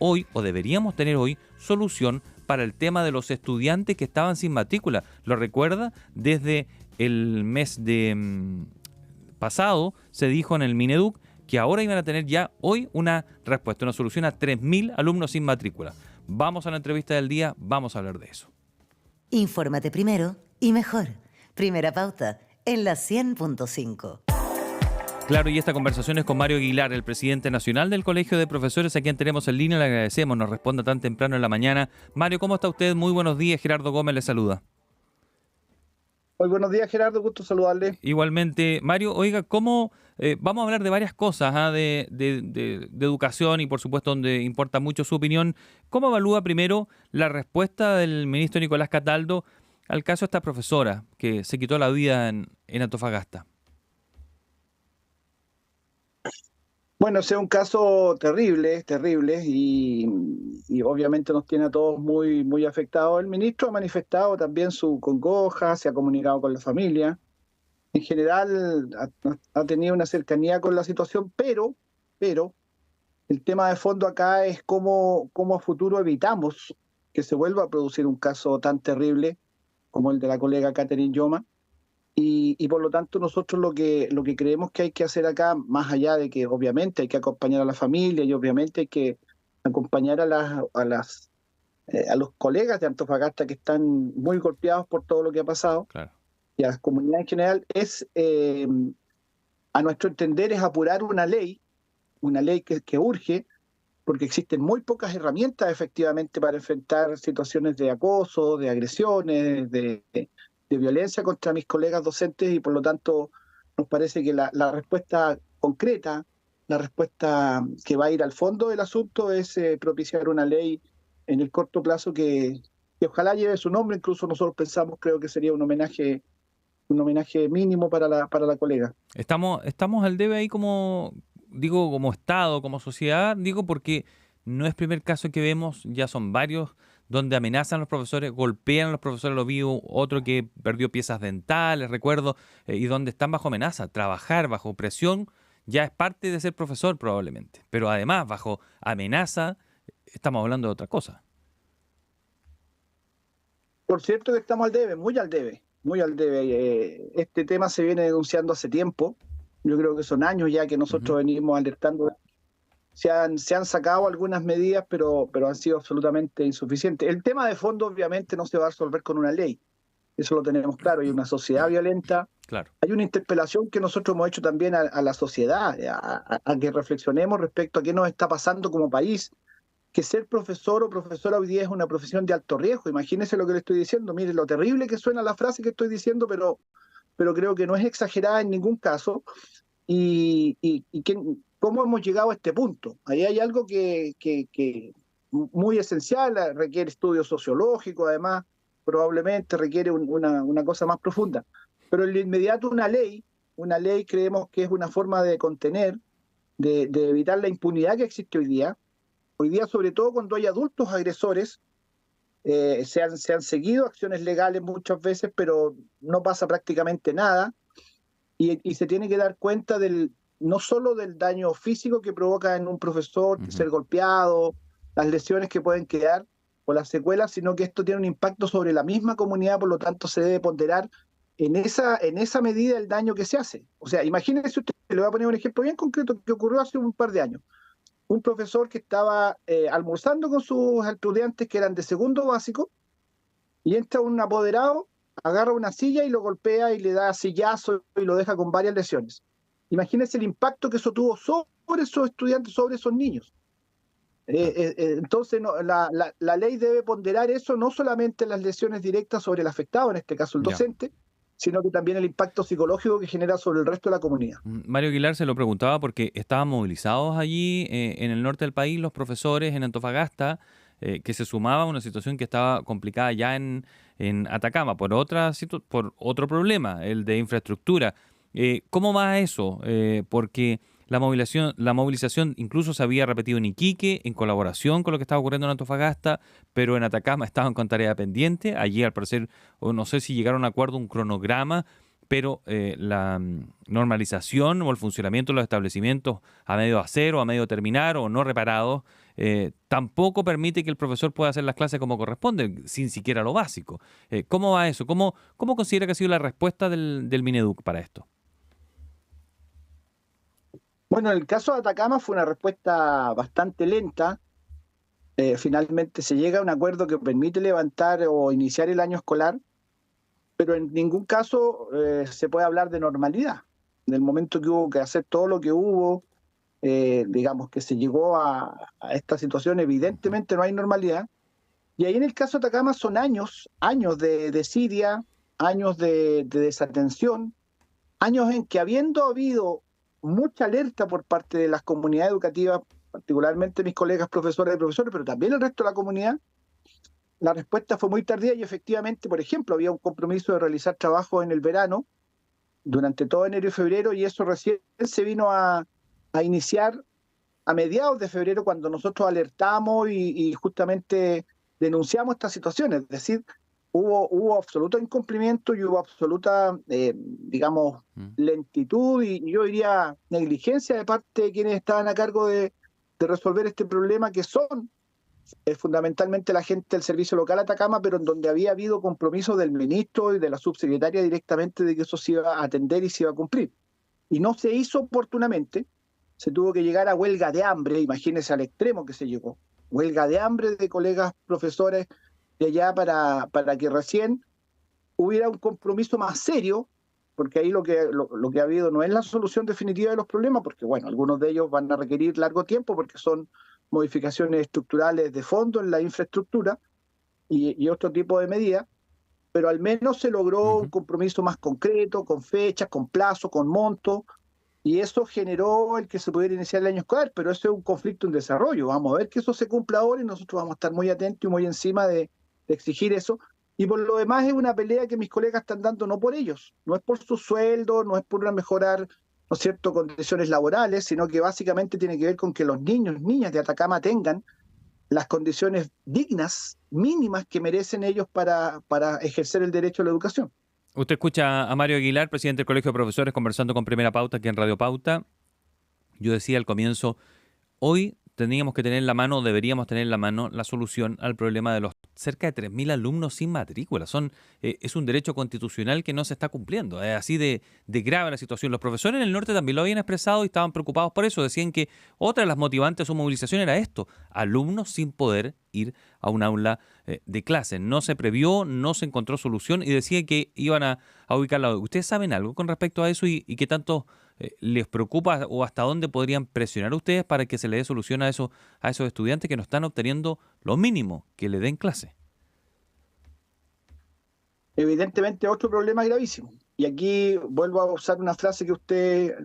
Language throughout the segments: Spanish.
hoy, o deberíamos tener hoy, solución para el tema de los estudiantes que estaban sin matrícula. ¿Lo recuerda? Desde el mes de pasado se dijo en el Mineduc que ahora iban a tener ya hoy una respuesta, una solución a 3.000 alumnos sin matrícula. Vamos a la entrevista del día, vamos a hablar de eso. Infórmate primero y mejor. Primera Pauta, en la 100.5. Claro, y esta conversación es con Mario Aguilar, el presidente nacional del Colegio de Profesores, a quien tenemos en línea. Le agradecemos, nos responda tan temprano en la mañana. Mario, ¿cómo está usted? Muy buenos días. Gerardo Gómez le saluda. Muy buenos días, Gerardo, gusto saludarle. Igualmente, Mario, oiga, ¿cómo vamos a hablar de varias cosas, de educación y por supuesto donde importa mucho su opinión? ¿Cómo evalúa primero la respuesta del ministro Nicolás Cataldo al caso de esta profesora que se quitó la vida en Antofagasta? Bueno, ese es un caso terrible, terrible, y obviamente nos tiene a todos muy, muy afectados. El ministro ha manifestado también su congoja, se ha comunicado con la familia. En general ha tenido una cercanía con la situación, pero el tema de fondo acá es cómo a futuro evitamos que se vuelva a producir un caso tan terrible como el de la colega Catherine Yoma. Y por lo tanto nosotros lo que creemos que hay que hacer acá, más allá de que obviamente hay que acompañar a la familia y obviamente hay que acompañar a los colegas de Antofagasta que están muy golpeados por todo lo que ha pasado, Claro. y a la comunidad en general, a nuestro entender, es apurar una ley que urge, porque existen muy pocas herramientas efectivamente para enfrentar situaciones de acoso, de agresiones, de violencia contra mis colegas docentes, y por lo tanto nos parece que la respuesta concreta, la respuesta que va a ir al fondo del asunto es propiciar una ley en el corto plazo que ojalá lleve su nombre. Incluso nosotros pensamos, creo que sería un homenaje mínimo para la colega. Estamos al debe ahí como Estado, como sociedad, porque no es primer caso que vemos, ya son varios donde amenazan a los profesores, golpean a los profesores, lo vi otro que perdió piezas dentales, recuerdo, y donde están bajo amenaza. Trabajar bajo presión ya es parte de ser profesor probablemente, pero además bajo amenaza estamos hablando de otra cosa. Por cierto que estamos al debe, muy al debe, muy al debe. Este tema se viene denunciando hace tiempo. Yo creo que son años ya que nosotros venimos alertando. Se han sacado algunas medidas, pero han sido absolutamente insuficientes. El tema de fondo obviamente no se va a resolver con una ley, eso lo tenemos claro. Hay una sociedad violenta, Claro. hay una interpelación que nosotros hemos hecho también a la sociedad, a que reflexionemos respecto a qué nos está pasando como país, que ser profesor o profesora hoy día es una profesión de alto riesgo. Imagínense lo que le estoy diciendo, mire lo terrible que suena la frase que estoy diciendo, pero creo que no es exagerada en ningún caso. ¿Cómo hemos llegado a este punto? Ahí hay algo que muy esencial, requiere estudio sociológico, además, probablemente requiere una cosa más profunda. Pero en lo inmediato una ley creemos que es una forma de contener, de evitar la impunidad que existe hoy día. Hoy día, sobre todo cuando hay adultos agresores, se han seguido acciones legales muchas veces, pero no pasa prácticamente nada. Y se tiene que dar cuenta no solo del daño físico que provoca en un profesor, ser golpeado, las lesiones que pueden quedar o las secuelas, sino que esto tiene un impacto sobre la misma comunidad. Por lo tanto se debe ponderar en esa medida el daño que se hace. O sea, imagínense usted, le voy a poner un ejemplo bien concreto que ocurrió hace un par de años. Un profesor que estaba almorzando con sus estudiantes que eran de segundo básico, y entra un apoderado, agarra una silla y lo golpea y le da sillazo y lo deja con varias lesiones. Imagínense el impacto que eso tuvo sobre esos estudiantes, sobre esos niños. Entonces la ley debe ponderar eso, no solamente las lesiones directas sobre el afectado, en este caso el docente, sino que también el impacto psicológico que genera sobre el resto de la comunidad. Mario Aguilar se lo preguntaba porque estaban movilizados allí en el norte del país los profesores en Antofagasta, que se sumaba a una situación que estaba complicada ya en Atacama por otro problema, el de infraestructura. ¿Cómo va eso? Porque la movilización incluso se había repetido en Iquique en colaboración con lo que estaba ocurriendo en Antofagasta, pero en Atacama estaban con tarea pendiente. Allí al parecer, o no sé si llegaron a acuerdo un cronograma pero la normalización o el funcionamiento de los establecimientos a medio hacer o a medio terminar o no reparados tampoco permite que el profesor pueda hacer las clases como corresponde, sin siquiera lo básico. ¿Cómo va eso? ¿Cómo considera que ha sido la respuesta del Mineduc para esto? Bueno, en el caso de Atacama fue una respuesta bastante lenta. Finalmente se llega a un acuerdo que permite levantar o iniciar el año escolar, pero en ningún caso se puede hablar de normalidad. En el momento que hubo que hacer todo lo que hubo, digamos que se llegó a esta situación, evidentemente no hay normalidad. Y ahí en el caso de Atacama son años de desidia, años de desatención, años en que habiendo habido mucha alerta por parte de las comunidades educativas, particularmente mis colegas profesores y profesores, pero también el resto de la comunidad, la respuesta fue muy tardía y efectivamente, por ejemplo, había un compromiso de realizar trabajo en el verano durante todo enero y febrero, y eso recién se vino a iniciar a mediados de febrero, cuando nosotros alertamos y justamente denunciamos estas situaciones. Es decir, hubo absoluto incumplimiento y hubo absoluta, digamos, lentitud y yo diría negligencia de parte de quienes estaban a cargo de resolver este problema, que son fundamentalmente la gente del Servicio Local Atacama, pero en donde había habido compromiso del ministro y de la subsecretaria directamente de que eso se iba a atender y se iba a cumplir. Y no se hizo oportunamente, se tuvo que llegar a huelga de hambre, imagínense al extremo que se llegó, huelga de hambre de colegas profesores de allá para que recién hubiera un compromiso más serio, porque ahí lo que ha habido no es la solución definitiva de los problemas, porque bueno, algunos de ellos van a requerir largo tiempo porque son modificaciones estructurales de fondo en la infraestructura y otro tipo de medidas, pero al menos se logró un compromiso más concreto, con fechas, con plazos, con monto, y eso generó el que se pudiera iniciar el año escolar, pero eso es un conflicto en desarrollo. Vamos a ver que eso se cumpla ahora y nosotros vamos a estar muy atentos y muy encima de exigir eso. Y por lo demás es una pelea que mis colegas están dando no por ellos, no es por su sueldo, no es por mejorar, ¿no es cierto?, condiciones laborales, sino que básicamente tiene que ver con que los niños, niñas de Atacama tengan las condiciones dignas, mínimas que merecen ellos para ejercer el derecho a la educación. Usted escucha a Mario Aguilar, presidente del Colegio de Profesores, conversando con Primera Pauta aquí en Radio Pauta. Yo decía al comienzo, hoy teníamos que tener en la mano, deberíamos tener en la mano la solución al problema de los cerca de 3.000 alumnos sin matrícula. Es un derecho constitucional que no se está cumpliendo. Es así de grave la situación. Los profesores en el norte también lo habían expresado y estaban preocupados por eso. Decían que otra de las motivantes de su movilización era esto: alumnos sin poder ir a un aula de clase. No se previó, no se encontró solución y decían que iban a ubicarla. ¿Ustedes saben algo con respecto a eso y qué tanto les preocupa o hasta dónde podrían presionar ustedes para que se le dé solución a esos estudiantes que no están obteniendo lo mínimo, que le den clase? Evidentemente otro problema gravísimo. Y aquí vuelvo a usar una frase que usted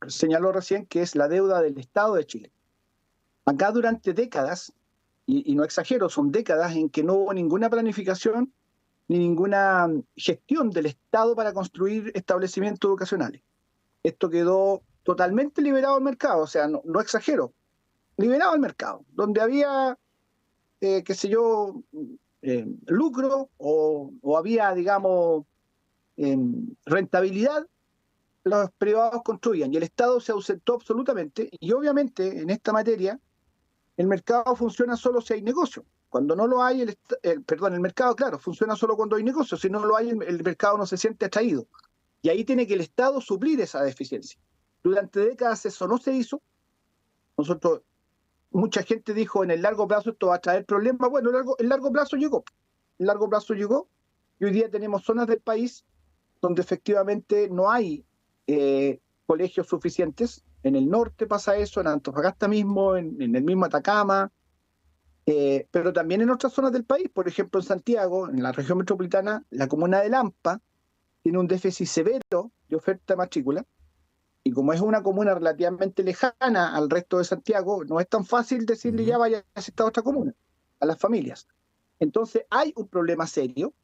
señaló recién, que es la deuda del Estado de Chile. Acá durante décadas, y no exagero, son décadas en que no hubo ninguna planificación ni ninguna gestión del Estado para construir establecimientos educacionales. Esto quedó totalmente liberado al mercado, o sea, no exagero, liberado al mercado, donde había, qué sé yo, lucro o había, digamos, rentabilidad, los privados construían y el Estado se ausentó absolutamente. Y obviamente en esta materia el mercado funciona solo si hay negocio. Cuando no lo hay, el mercado, claro, funciona solo cuando hay negocio. Si no lo hay, el mercado no se siente atraído. Y ahí tiene que el Estado suplir esa deficiencia. Durante décadas eso no se hizo. Mucha gente dijo, en el largo plazo esto va a traer problemas. Bueno, el largo plazo llegó. El largo plazo llegó y hoy día tenemos zonas del país donde efectivamente no hay colegios suficientes. En el norte pasa eso, en Antofagasta mismo, en el mismo Atacama, pero también en otras zonas del país. Por ejemplo, en Santiago, en la región metropolitana, la comuna de Lampa tiene un déficit severo de oferta de matrícula, y como es una comuna relativamente lejana al resto de Santiago, no es tan fácil decirle ya vaya a esta otra comuna, a las familias. Entonces hay un problema serio,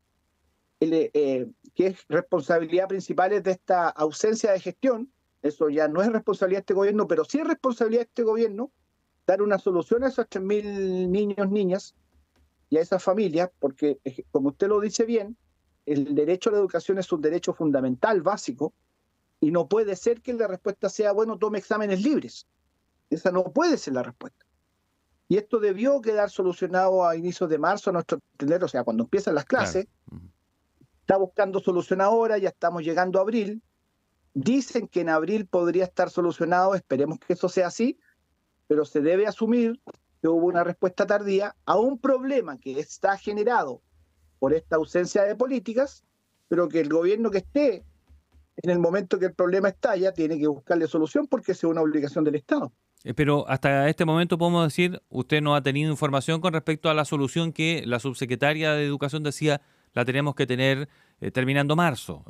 que es responsabilidad principal de esta ausencia de gestión. Eso ya no es responsabilidad de este gobierno, pero sí es responsabilidad de este gobierno dar una solución a esos 3.000 niños, niñas y a esas familias, porque como usted lo dice bien, el derecho a la educación es un derecho fundamental, básico, y no puede ser que la respuesta sea, bueno, tome exámenes libres. Esa no puede ser la respuesta. Y esto debió quedar solucionado a inicios de marzo, a nuestro entender, o sea, cuando empiezan las Claro. clases. Está buscando solución ahora, ya estamos llegando a abril. Dicen que en abril podría estar solucionado, esperemos que eso sea así, pero se debe asumir que hubo una respuesta tardía a un problema que está generado por esta ausencia de políticas, pero que el gobierno que esté en el momento que el problema estalla tiene que buscarle solución porque es una obligación del Estado. Pero hasta este momento podemos decir, usted no ha tenido información con respecto a la solución que la subsecretaria de Educación decía la tenemos que tener terminando marzo,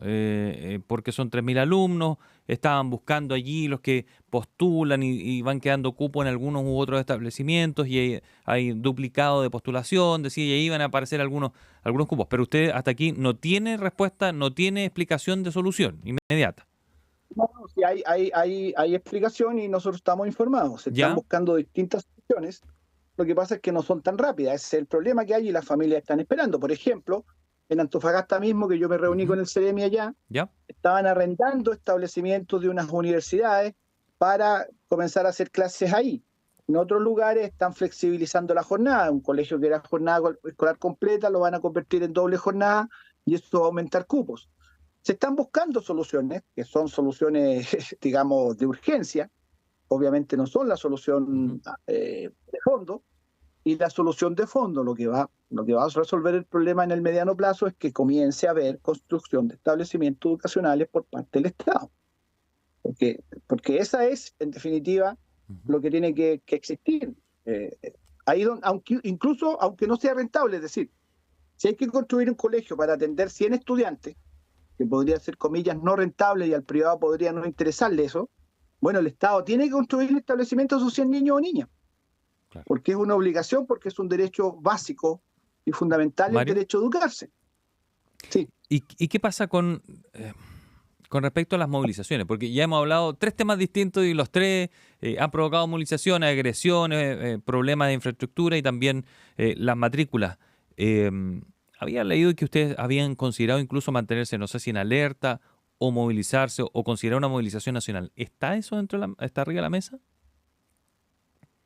porque son 3.000 alumnos, estaban buscando allí los que postulan y van quedando cupo en algunos u otros establecimientos y hay duplicado de postulación, decía, y ahí van a aparecer algunos cupos. Pero usted hasta aquí no tiene respuesta, no tiene explicación de solución inmediata. No, sí, hay explicación y nosotros estamos informados. Se están ¿Ya? buscando distintas soluciones. Lo que pasa es que no son tan rápidas. Ese es el problema que hay y las familias están esperando. Por ejemplo, en Antofagasta mismo, que yo me reuní con el CEREMI allá, ¿Ya? estaban arrendando establecimientos de unas universidades para comenzar a hacer clases ahí. En otros lugares están flexibilizando la jornada. Un colegio que era jornada escolar completa lo van a convertir en doble jornada y eso va a aumentar cupos. Se están buscando soluciones, que son soluciones, digamos, de urgencia. Obviamente no son la solución de fondo. Y la solución de fondo, lo que va a resolver el problema en el mediano plazo es que comience a haber construcción de establecimientos educacionales por parte del Estado. Porque esa es, en definitiva, lo que tiene que existir. Ahí incluso aunque no sea rentable, es decir, si hay que construir un colegio para atender 100 estudiantes, que podría ser, comillas, no rentable y al privado podría no interesarle eso, bueno, el Estado tiene que construir el establecimiento a sus 100 niños o niñas, Claro. porque es una obligación, porque es un derecho básico y fundamental el Mario, derecho a educarse. Sí. ¿y qué pasa con respecto a las movilizaciones? Porque ya hemos hablado 3 temas distintos y los 3 han provocado movilizaciones, agresiones, problemas de infraestructura y también las matrículas. Había leído que ustedes habían considerado incluso mantenerse, no sé si en alerta o movilizarse o considerar una movilización nacional. ¿Está eso está arriba de la mesa?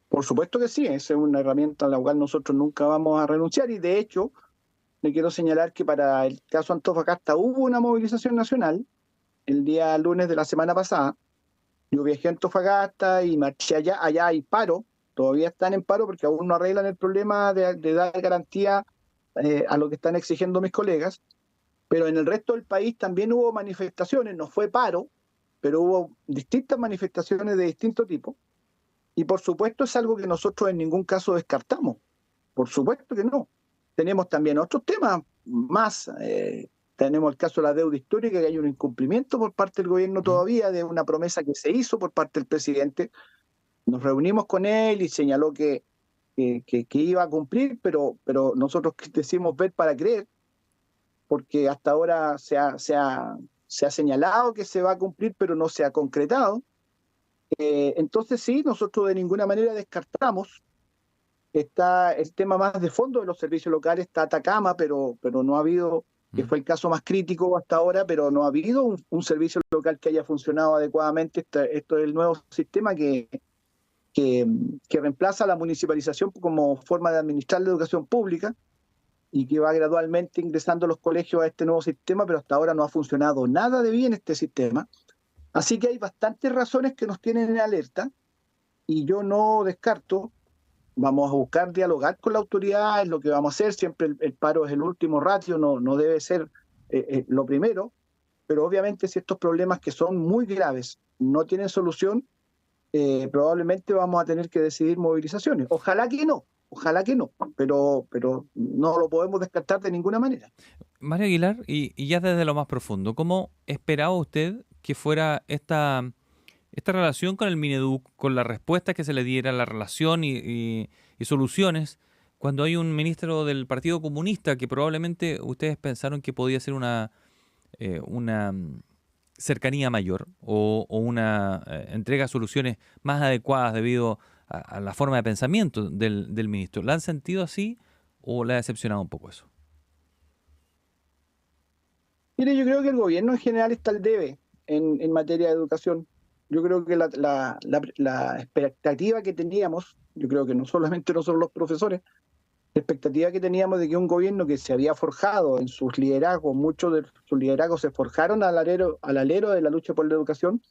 Por supuesto que sí, esa es una herramienta a la cual nosotros nunca vamos a renunciar y de hecho le quiero señalar que para el caso Antofagasta hubo una movilización nacional el día lunes de la semana pasada. Yo viajé a Antofagasta y marché allá hay paro, todavía están en paro porque aún no arreglan el problema de dar garantía a lo que están exigiendo mis colegas, pero en el resto del país también hubo manifestaciones, no fue paro, pero hubo distintas manifestaciones de distinto tipo. Y por supuesto es algo que nosotros en ningún caso descartamos. Por supuesto que no. Tenemos también otros temas más. Tenemos el caso de la deuda histórica, que hay un incumplimiento por parte del gobierno todavía de una promesa que se hizo por parte del presidente. Nos reunimos con él y señaló que iba a cumplir, pero nosotros decimos ver para creer, porque hasta ahora se ha señalado que se va a cumplir, pero no se ha concretado. Entonces sí, nosotros de ninguna manera descartamos. Está el tema más de fondo de los servicios locales, está Atacama, pero no ha habido, que fue el caso más crítico hasta ahora, pero no ha habido un servicio local que haya funcionado adecuadamente. Esto es el nuevo sistema que reemplaza la municipalización como forma de administrar la educación pública y que va gradualmente ingresando los colegios a este nuevo sistema, pero hasta ahora no ha funcionado nada de bien este sistema. Así que hay bastantes razones que nos tienen en alerta y yo no descarto, vamos a buscar dialogar con la autoridad, es lo que vamos a hacer, siempre el paro es el último ratio, no debe ser lo primero, pero obviamente si estos problemas que son muy graves no tienen solución, probablemente vamos a tener que decidir movilizaciones. Ojalá que no, pero no lo podemos descartar de ninguna manera. Mario Aguilar, y ya desde lo más profundo, ¿cómo esperaba usted que fuera esta relación con el Mineduc, con la respuesta que se le diera, la relación y soluciones, cuando hay un ministro del Partido Comunista que probablemente ustedes pensaron que podía ser una cercanía mayor o una entrega de soluciones más adecuadas debido a la forma de pensamiento del ministro? ¿La han sentido así o le ha decepcionado un poco eso? Mire, yo creo que el gobierno en general está al debe en materia de educación. Yo creo que la expectativa que teníamos, yo creo que no solamente nosotros los profesores, la expectativa que teníamos de que un gobierno que se había forjado en sus liderazgos, muchos de sus liderazgos se forjaron al alero de la lucha por la educación,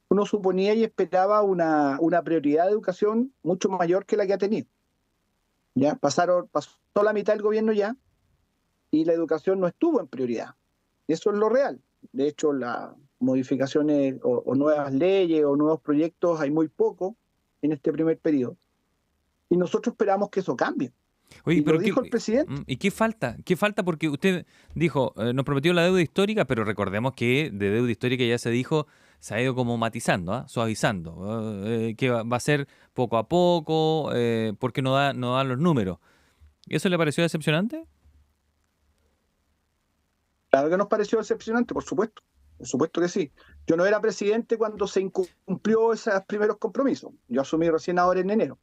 uno suponía y esperaba una prioridad de educación mucho mayor que la que ha tenido. Ya pasó la mitad del gobierno ya y la educación no estuvo en prioridad. Eso es lo real. De hecho, las modificaciones o nuevas leyes o nuevos proyectos hay muy poco en este primer periodo. Y nosotros esperamos que eso cambie. Oye, Y pero lo dijo el presidente. ¿y qué falta? ¿Qué falta? Porque usted dijo, nos prometió la deuda histórica, pero recordemos que de deuda histórica ya se dijo, se ha ido como matizando, suavizando, que va a ser poco a poco, porque no dan los números. ¿Eso le pareció decepcionante? Claro que nos pareció decepcionante, por supuesto que sí. Yo no era presidente cuando se incumplió esos primeros compromisos. Yo asumí recién ahora en enero.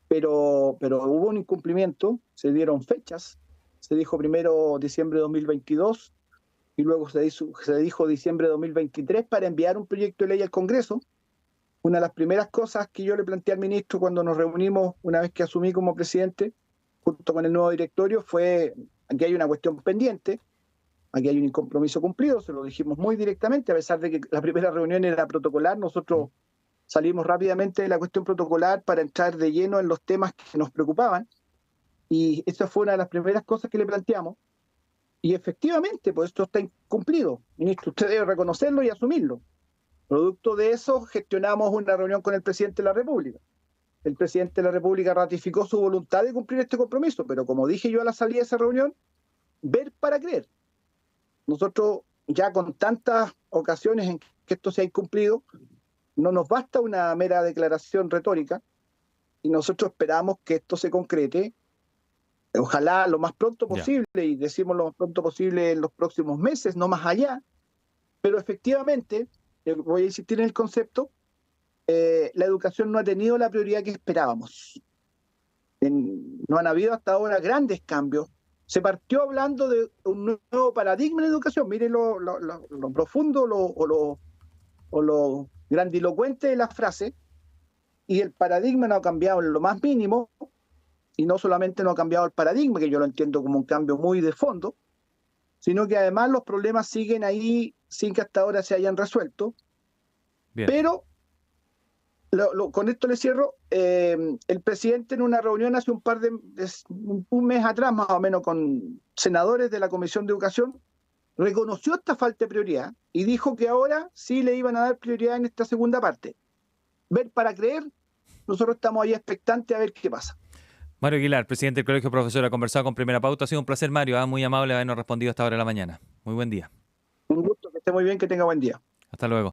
Pero hubo un incumplimiento, se dieron fechas, se dijo primero diciembre de 2022 y luego se dijo diciembre de 2023 para enviar un proyecto de ley al Congreso. Una de las primeras cosas que yo le planteé al ministro cuando nos reunimos una vez que asumí como presidente, junto con el nuevo directorio, fue: aquí hay una cuestión pendiente, aquí hay un compromiso cumplido, se lo dijimos muy directamente, a pesar de que la primera reunión era protocolar, nosotros salimos rápidamente de la cuestión protocolar para entrar de lleno en los temas que nos preocupaban, y esa fue una de las primeras cosas que le planteamos, y efectivamente, pues esto está incumplido. Ministro, usted debe reconocerlo y asumirlo. Producto de eso, gestionamos una reunión con el presidente de la República. El presidente de la República ratificó su voluntad de cumplir este compromiso, pero como dije yo a la salida de esa reunión, ver para creer. Nosotros ya con tantas ocasiones en que esto se ha incumplido, no nos basta una mera declaración retórica y nosotros esperamos que esto se concrete, ojalá lo más pronto posible, y decimos lo más pronto posible en los próximos meses, no más allá, pero efectivamente, voy a insistir en el concepto, la educación no ha tenido la prioridad que esperábamos. No han habido hasta ahora grandes cambios. Se partió hablando de un nuevo paradigma en la educación. Miren lo profundo o lo grandilocuente de la frase, y el paradigma no ha cambiado en lo más mínimo, y no solamente no ha cambiado el paradigma, que yo lo entiendo como un cambio muy de fondo, sino que además los problemas siguen ahí sin que hasta ahora se hayan resuelto. Bien. Pero con esto le cierro. El presidente en una reunión hace un mes atrás más o menos con senadores de la Comisión de Educación reconoció esta falta de prioridad y dijo que ahora sí le iban a dar prioridad en esta segunda parte. Ver para creer, nosotros estamos ahí expectantes a ver qué pasa. Mario Aguilar, presidente del Colegio Profesor, ha conversado con Primera Pauta. Ha sido un placer, Mario, muy amable habernos respondido a esta hora de la mañana. Muy buen día. Un gusto, que esté muy bien, que tenga buen día. Hasta luego.